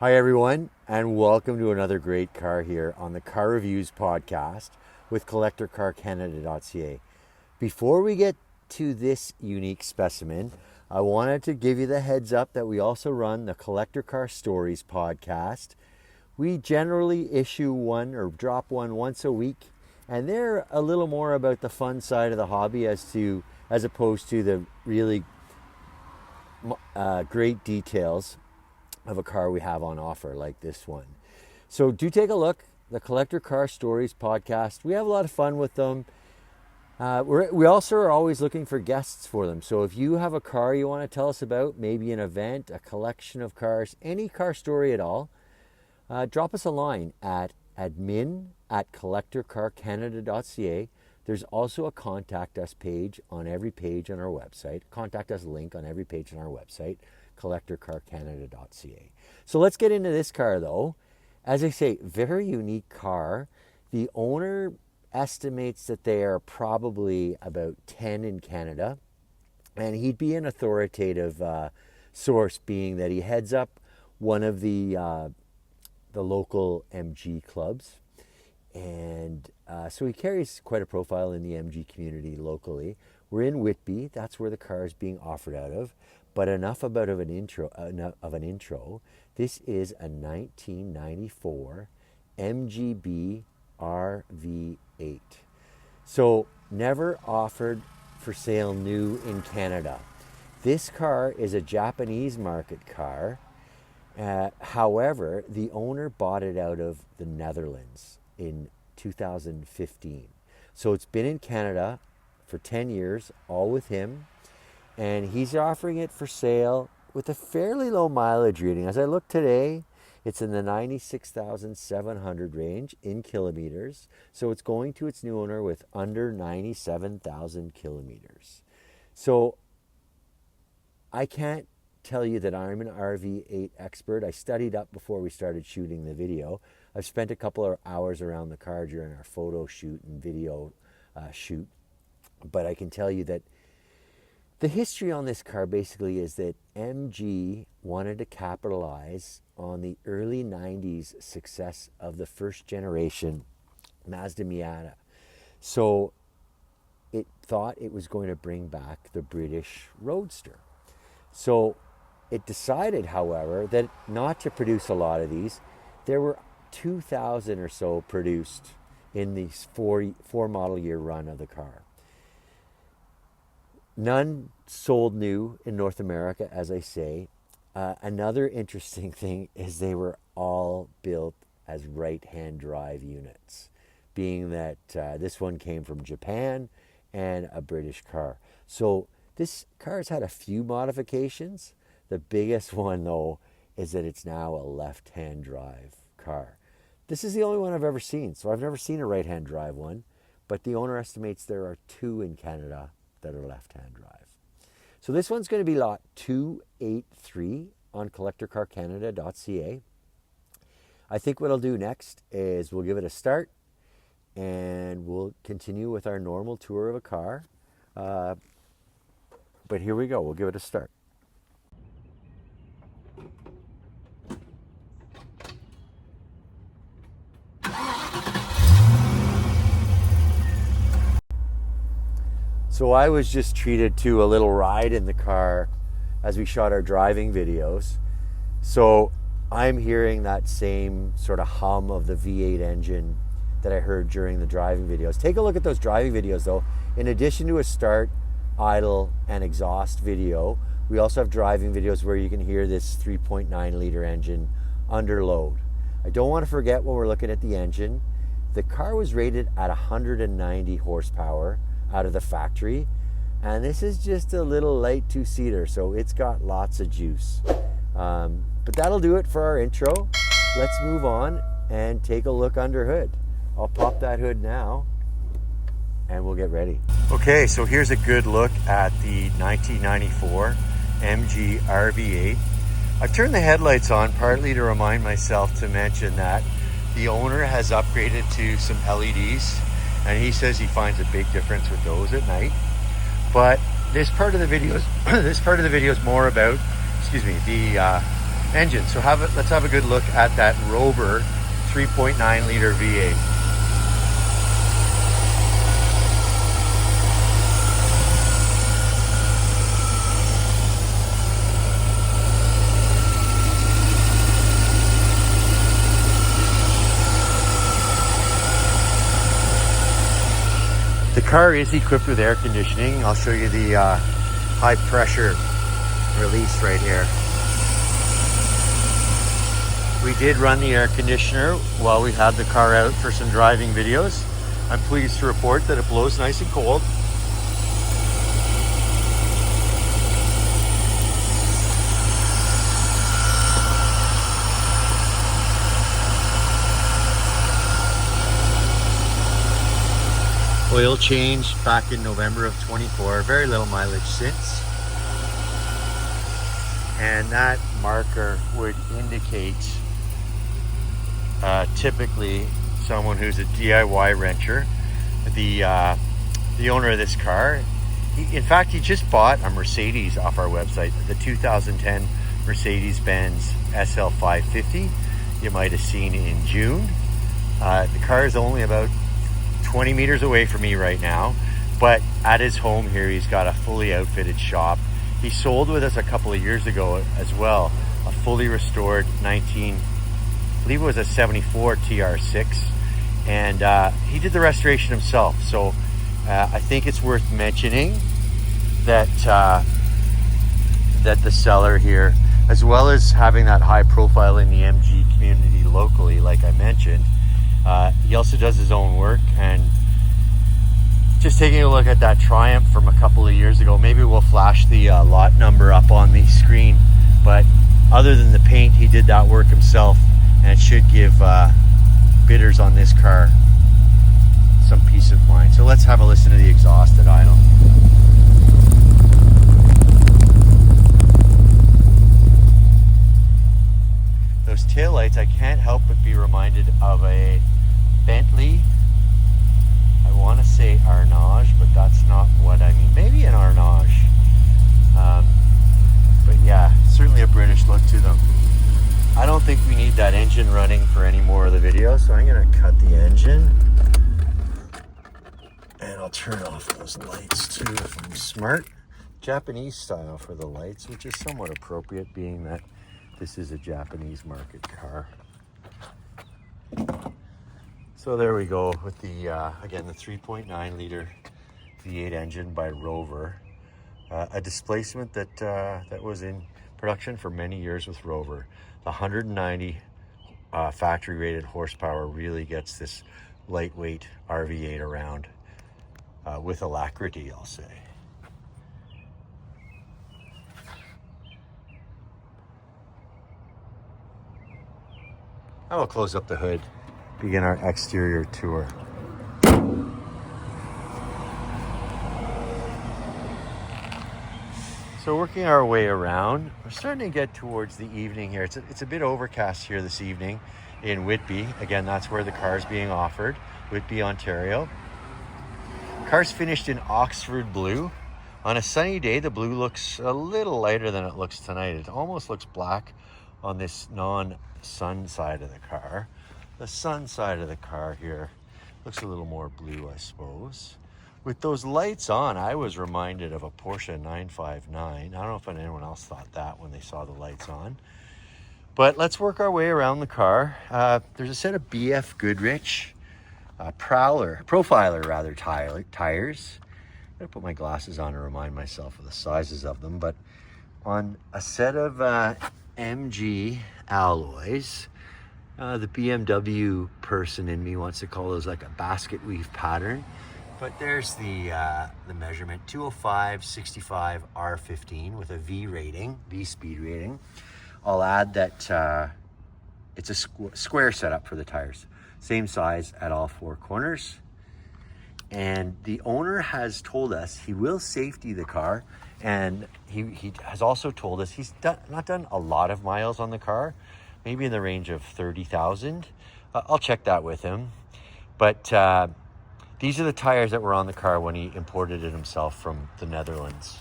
Hi, everyone, and welcome to another great car here on the Car Reviews podcast with CollectorCarCanada.ca. Before we get to this unique specimen, I wanted to give you the heads up that we also run the Collector Car Stories podcast. We generally issue one or drop one once a week, and they're a little more about the fun side of the hobby as opposed to the really great details of a car we have on offer like this one. So do take a look, the Collector Car Stories podcast. We have a lot of fun with them. We also are always looking for guests for them. So if you have a car you want to tell us about, maybe an event, a collection of cars, any car story at all, drop us a line at admin@collectorcarcanada.ca. There's also a contact us page on every page on our website. Contact us link on every page on our website, CollectorCarCanada.ca. So let's get into this car though. As I say, very unique car. The owner estimates that they are probably about 10 in Canada, and he'd be an authoritative source, being that he heads up one of the local MG clubs, and so he carries quite a profile in the MG community locally. We're in Whitby, that's where the car is being offered out of. But enough of an intro. This is a 1994 MGB RV8. So never offered for sale new in Canada. This car is a Japanese market car. However, the owner bought it out of the Netherlands in 2015. So it's been in Canada for 10 years, all with him. And he's offering it for sale with a fairly low mileage reading. As I look today, it's in the 96,700 range in kilometers. So it's going to its new owner with under 97,000 kilometers. So I can't tell you that I'm an RV8 expert. I studied up before we started shooting the video. I've spent a couple of hours around the car during our photo shoot and video shoot. But I can tell you that the history on this car basically is that MG wanted to capitalize on the early 90s success of the first generation Mazda Miata. So it thought it was going to bring back the British Roadster. So it decided, however, that not to produce a lot of these. There were 2,000 or so produced in the four model year run of the car. None sold new in North America, as I say. Another interesting thing is they were all built as right-hand drive units, being that this one came from Japan and a British car. So this car has had a few modifications. The biggest one, though, is that it's now a left-hand drive car. This is the only one I've ever seen. So I've never seen a right-hand drive one, but the owner estimates there are 2 in Canada that are left-hand drive. So this one's going to be lot 283 on CollectorCarCanada.ca. I think what I'll do next is we'll give it a start and we'll continue with our normal tour of a car. But here we go. We'll give it a start. So I was just treated to a little ride in the car as we shot our driving videos. So I'm hearing that same sort of hum of the V8 engine that I heard during the driving videos. Take a look at those driving videos though. In addition to a start, idle, and exhaust video, we also have driving videos where you can hear this 3.9 liter engine under load. I don't want to forget when we're looking at the engine, the car was rated at 190 horsepower out of the factory, and this is just a little light 2-seater, so it's got lots of juice. But that'll do it for our intro. Let's move on and take a look under hood. I'll pop that hood now and we'll get ready. Okay, so here's a good look at the 1994 MG RV8. I've turned the headlights on partly to remind myself to mention that the owner has upgraded to some LEDs, and he says he finds a big difference with those at night. But this part of the video is more about, the engine. So let's have a good look at that Rover 3.9 liter V8. The car is equipped with air conditioning. I'll show you the high pressure release right here. We did run the air conditioner while we had the car out for some driving videos. I'm pleased to report that it blows nice and cold. Oil change back in November of 24, very little mileage since. And that marker would indicate typically someone who's a DIY renter. The owner of this car, in fact, he just bought a Mercedes off our website, the 2010 Mercedes-Benz SL550. You might have seen in June. The car is only about 20 meters away from me right now, but at his home here, he's got a fully outfitted shop. He sold with us a couple of years ago as well, a fully restored I believe it was a 74 TR6, and he did the restoration himself. So I think it's worth mentioning that that the seller here, as well as having that high profile in the MG community locally, like I mentioned, he also does his own work. And just taking a look at that Triumph from a couple of years ago, maybe we'll flash the lot number up on the screen, but other than the paint, he did that work himself, and it should give bidders on this car some peace of mind. So let's have a listen to the exhaust at idle. Those taillights, I can't help but be reminded of a Bentley. I want to say Arnage, but that's not what I mean. Maybe an Arnage. But yeah, certainly a British look to them. I don't think we need that engine running for any more of the video, so I'm going to cut the engine. And I'll turn off those lights too if I'm smart. Japanese style for the lights, which is somewhat appropriate being that this is a Japanese market car. So there we go with the, again, the 3.9 liter V8 engine by Rover. A displacement that, that was in production for many years with Rover. The 190 factory rated horsepower really gets this lightweight RV8 around with alacrity, I'll say. I will close up the hood, begin our exterior tour. So working our way around, we're starting to get towards the evening here. It's a bit overcast here this evening in Whitby. Again, that's where the car is being offered, Whitby, Ontario. Car's finished in Oxford blue. On a sunny day, the blue looks a little lighter than it looks tonight. It almost looks black on this non-sun side of the car. The sun side of the car here looks a little more blue, I suppose. With those lights on, I was reminded of a Porsche 959. I don't know if anyone else thought that when they saw the lights on. But let's work our way around the car. There's a set of BF Goodrich Profiler tires. I'm gonna put my glasses on and remind myself of the sizes of them. But on a set of MG alloys, the BMW person in me wants to call those like a basket weave pattern. But there's the measurement, 205/65 R15 with a V rating, V speed rating. I'll add that it's a square setup for the tires. Same size at all four corners. And the owner has told us he will safety the car. And he has also told us he's not done a lot of miles on the car, maybe in the range of 30,000. I'll check that with him. But these are the tires that were on the car when he imported it himself from the Netherlands.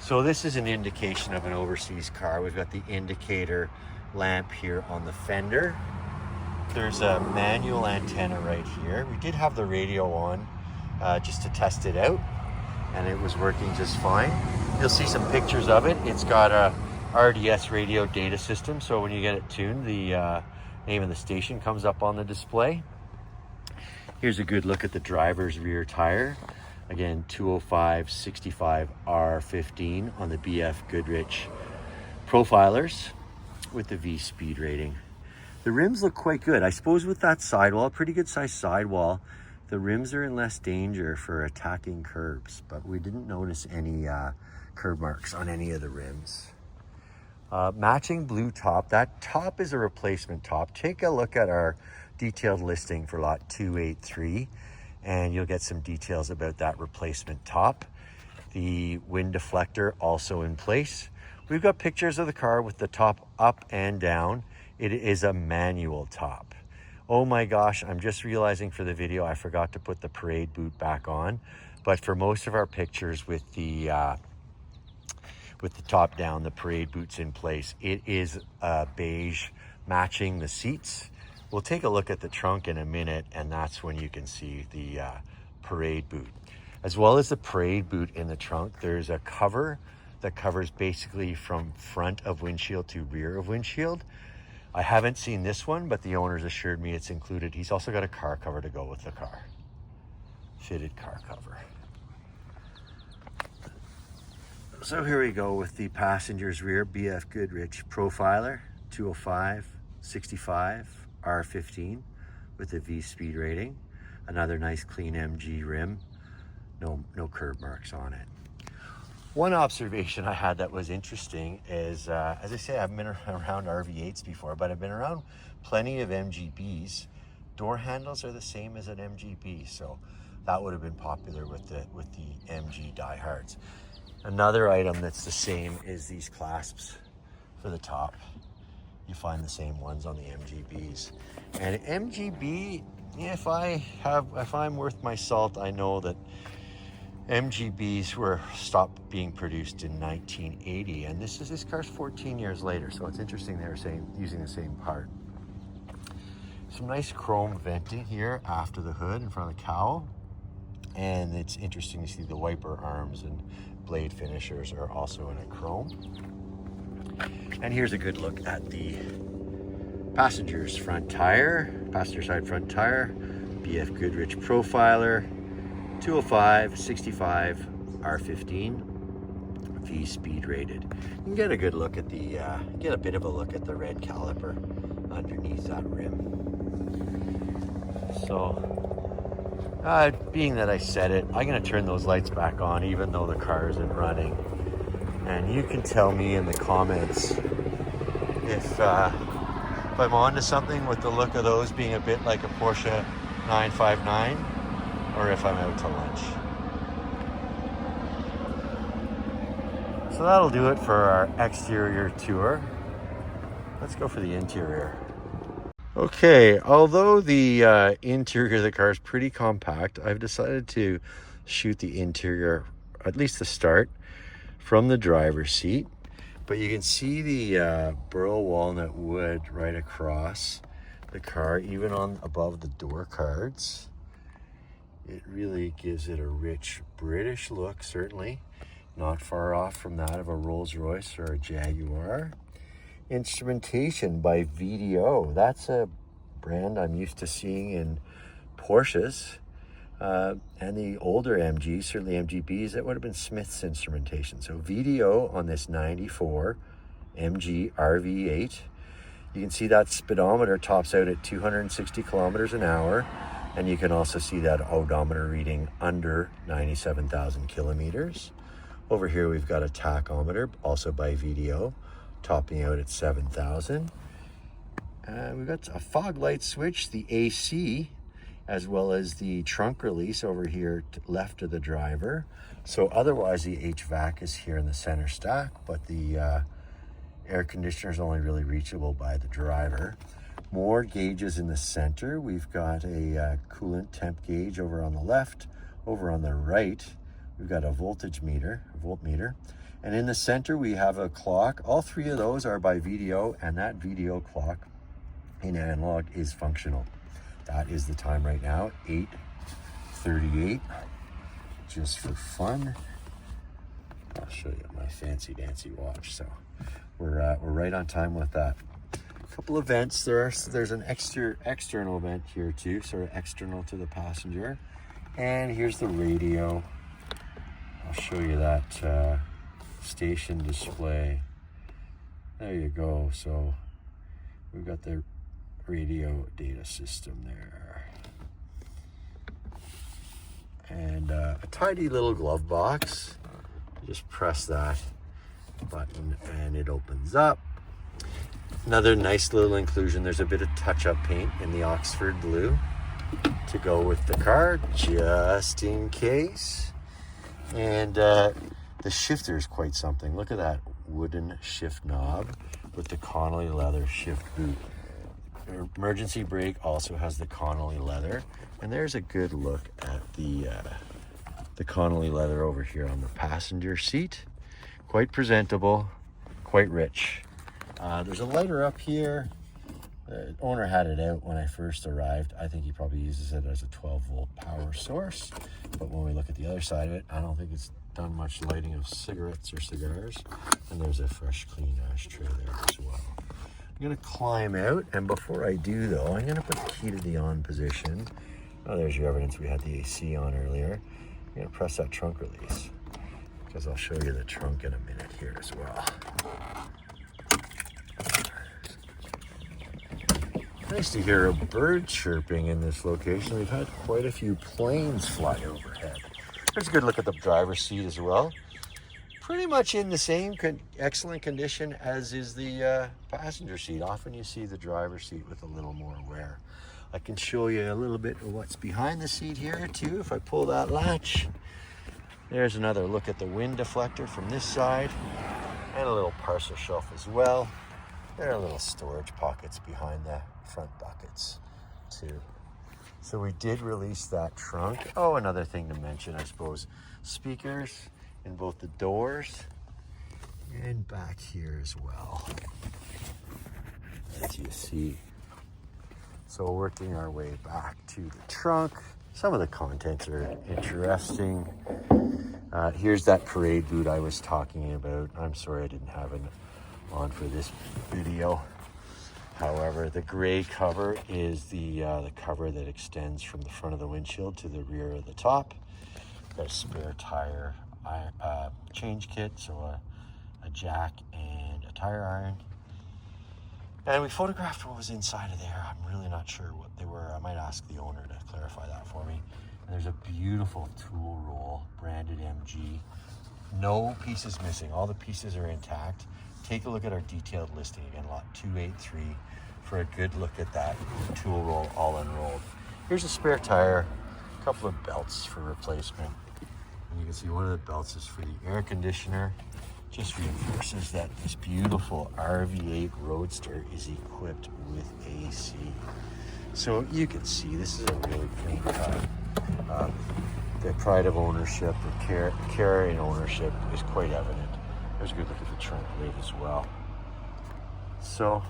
So this is an indication of an overseas car. We've got the indicator lamp here on the fender. There's a manual antenna right here. We did have the radio on just to test it out, and it was working just fine. You'll see some pictures of it. It's got a RDS radio data system, so when you get it tuned, the name of the station comes up on the display. Here's a good look at the driver's rear tire. Again, 205/65 R15 on the BF Goodrich profilers with the V speed rating. The rims look quite good. I suppose with that sidewall, pretty good sized sidewall, the rims are in less danger for attacking curbs, but we didn't notice any curb marks on any of the rims. Matching blue top. That top is a replacement top. Take a look at our detailed listing for lot 283 and you'll get some details about that replacement top. The wind deflector also in place. We've got pictures of the car with the top up and down. It is a manual top. Oh my gosh, I'm just realizing for the video I forgot to put the parade boot back on, but for most of our pictures with the top down, the parade boot's in place. It is beige, matching the seats. We'll take a look at the trunk in a minute, and that's when you can see the parade boot. As well as the parade boot in the trunk, there's a cover that covers basically from front of windshield to rear of windshield. I haven't seen this one, but the owner's assured me it's included. He's also got a car cover to go with the car. Fitted car cover. So here we go with the passenger's rear BF Goodrich profiler, 205/65 R15 with a V speed rating. Another nice clean MG rim. No curb marks on it. One observation I had that was interesting is, as I say, I've been around RV8s before, but I've been around plenty of MGBs. Door handles are the same as an MGB, so that would have been popular with the MG diehards. Another item that's the same is these clasps for the top. You find the same ones on the MGBs. And MGB, if I'm worth my salt, I know that MGBs were stopped being produced in 1980, and this car's 14 years later, so it's interesting they were using the same part. Some nice chrome venting here after the hood in front of the cowl, and it's interesting to see the wiper arms and blade finishers are also in a chrome. And here's a good look at the passenger side front tire, BF Goodrich profiler, 205/65 R15, V speed rated. You can get a good look at get a bit of a look at the red caliper underneath that rim. So, being that I said it, I'm gonna turn those lights back on even though the car isn't running. And you can tell me in the comments if I'm onto something with the look of those being a bit like a Porsche 959, or if I'm out to lunch. So that'll do it for our exterior tour. Let's go for the interior. Okay, although the interior of the car is pretty compact, I've decided to shoot the interior, at least the start, from the driver's seat. But you can see the burl walnut wood right across the car, even on above the door cards. It really gives it a rich British look, certainly. Not far off from that of a Rolls-Royce or a Jaguar. Instrumentation by VDO. That's a brand I'm used to seeing in Porsches. And the older MGs, certainly MGBs, that would have been Smith's instrumentation. So VDO on this 94 MG RV8. You can see that speedometer tops out at 260 kilometers an hour. And you can also see that odometer reading under 97,000 kilometers. Over here we've got a tachometer, also by VDO, topping out at 7,000. We've got a fog light switch, the AC, as well as the trunk release over here left of the driver. So otherwise the HVAC is here in the center stack, but the air conditioner is only really reachable by the driver. More gauges in the center. We've got a coolant temp gauge over on the left. Over on the right, we've got a voltmeter. And in the center, we have a clock. All three of those are by VDO, and that VDO clock in analog is functional. That is the time right now, 8:38. Just for fun, I'll show you my fancy dancy watch. So we're right on time with that. A couple of vents. There's an external vent here too, sort of external to the passenger. And here's the radio. I'll show you that station display. There you go. So we've got the radio data system there. And a tidy little glove box. You just press that button and it opens up. Another nice little inclusion. There's a bit of touch-up paint in the Oxford blue to go with the car, just in case. And the shifter is quite something. Look at that wooden shift knob with the Connolly leather shift boot. Emergency brake also has the Connolly leather, and there's a good look at the Connolly leather over here on the passenger seat. Quite presentable, quite rich. There's a lighter up here. The owner had it out when I first arrived. I think he probably uses it as a 12-volt power source, but when we look at the other side of it, I don't think it's done much lighting of cigarettes or cigars. And there's a fresh, clean ashtray there as well. I'm gonna climb out, and before I do though, I'm gonna put the key to the on position. Oh, there's your evidence we had the AC on earlier. I'm gonna press that trunk release, because I'll show you the trunk in a minute here as well. Nice to hear a bird chirping in this location. We've had quite a few planes fly overhead. There's a good look at the driver's seat as well. Pretty much in the same excellent condition as is the passenger seat. Often you see the driver's seat with a little more wear. I can show you a little bit of what's behind the seat here too. If I pull that latch, there's another look at the wind deflector from this side, and a little parcel shelf as well. There are little storage pockets behind the front buckets too. So we did release that trunk. Oh, another thing to mention, I suppose, speakers in both the doors and back here as well, as you see. So working our way back to the trunk. Some of the contents are interesting. Here's that parade boot I was talking about. I'm sorry I didn't have it on for this video. However, the gray cover is the cover that extends from the front of the windshield to the rear of the top. Got a spare tire change kit, so a jack and a tire iron. And we photographed what was inside of there. I'm really not sure what they were. I might ask the owner to clarify that for me. And there's a beautiful tool roll, branded MG. No pieces missing. All the pieces are intact. Take a look at our detailed listing again, lot 283, for a good look at that tool roll all unrolled. Here's a spare tire, a couple of belts for replacement. And you can see one of the belts is for the air conditioner. Just reinforces that this beautiful RV8 Roadster is equipped with AC. So you can see this is a really clean car. The pride of ownership, the care in ownership is quite evident. There's a good look at the trunk lid as well. So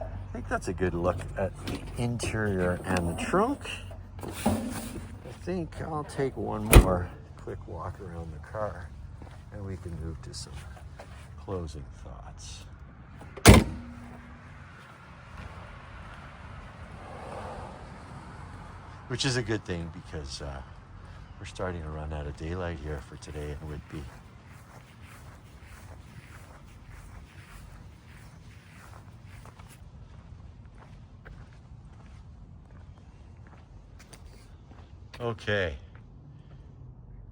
I think that's a good look at the interior and the trunk. I think I'll take one more quick walk around the car and we can move to some closing thoughts. Which is a good thing, because we're starting to run out of daylight here for today in Whitby. Okay,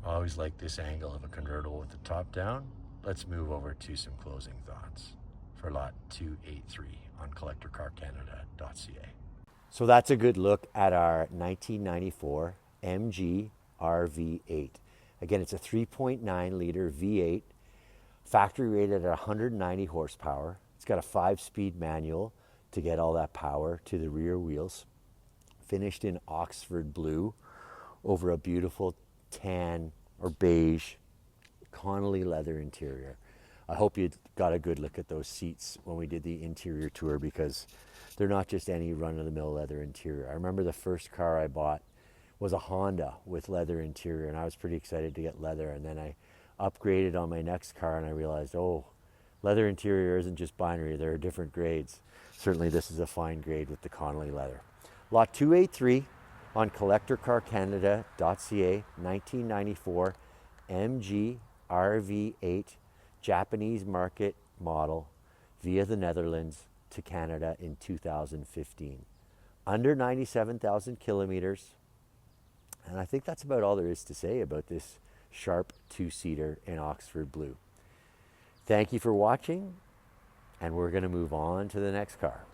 I always like this angle of a convertible with the top down. Let's move over to some closing thoughts for lot 283 on CollectorCarCanada.ca. So that's a good look at our 1994 MG RV8. Again, it's a 3.9 liter V8, factory rated at 190 horsepower. It's got a 5-speed manual to get all that power to the rear wheels. Finished in Oxford blue over a beautiful tan or beige Connolly leather interior. I hope you got a good look at those seats when we did the interior tour, because they're not just any run-of-the-mill leather interior. I remember the first car I bought was a Honda with leather interior, and I was pretty excited to get leather, and then I upgraded on my next car and I realized, oh, leather interior isn't just binary, there are different grades. Certainly this is a fine grade with the Connolly leather. Lot 283 on CollectorCarCanada.ca, 1994 MG RV8 Japanese market model via the Netherlands to Canada in 2015. Under 97,000 kilometers. And I think that's about all there is to say about this sharp two-seater in Oxford blue. Thank you for watching, and we're going to move on to the next car.